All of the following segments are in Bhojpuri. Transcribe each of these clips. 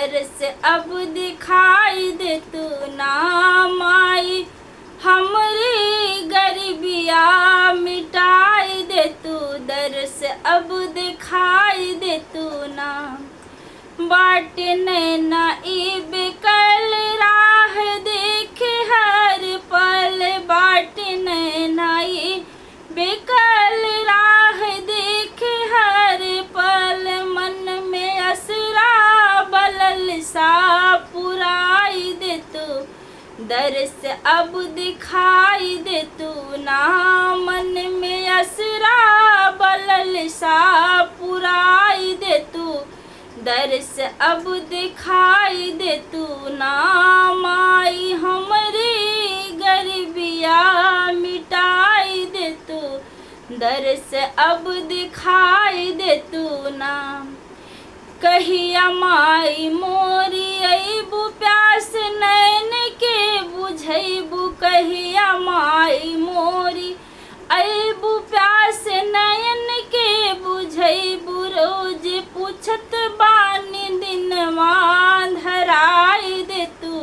दर्श अब दिखाई दे तू ना माई, हमरी गरीबिया मिटाई दे तू, दर्श अब दिखाई दे तू ना। बाट नैना ई बेकल राह देखे हर पल, बाट नैना ई बेकल राह देखे हर पल, मन में असरा बलल सा पुराई दे तू, दर्श अब दिखाई दे तू ना। मन में असरा बलल सा पुराई दे तू, दर्श अब दिखाई दे तू ना माई, हमरी गरीबिया मिटाई दे तू, दर्श अब दिखाई दे तू ना। कहिया माई मोरी अइबू प्यास नैन के बुझैबू, कहिया माई मोरी अइबू प्यास नयन के बुझैबू, रोज पूछत बानी दिनवा धराई दे तू,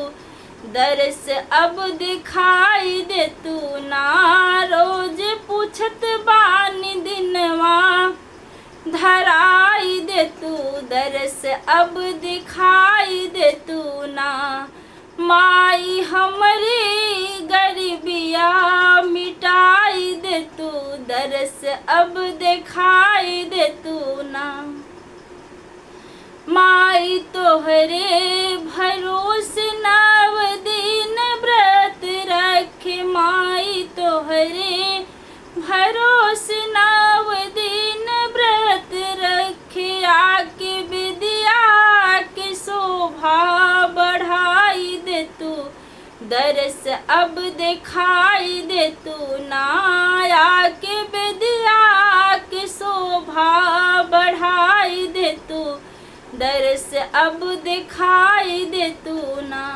दर्श अब दिखाई दे तू ना। रोज पूछत बानी दिनवा धराई दे तू, दर्श अब दिखाई दे तू ना माई, हमरी गरीबिया मिटाई दे तू, दर्श अब दिखाई दे तू ना। माई तोहरे भरोसे नव दिन व्रत रखे, माई तोहरे भरोसे नव दिन व्रत रखे, आके विद्या के शोभा बढ़ाई दे तू, दर्श अब दिखाई दे तू ना। आके विद्या के शोभा बढ़ाई दे तू, दर्श अब दिखाई दे तू ना।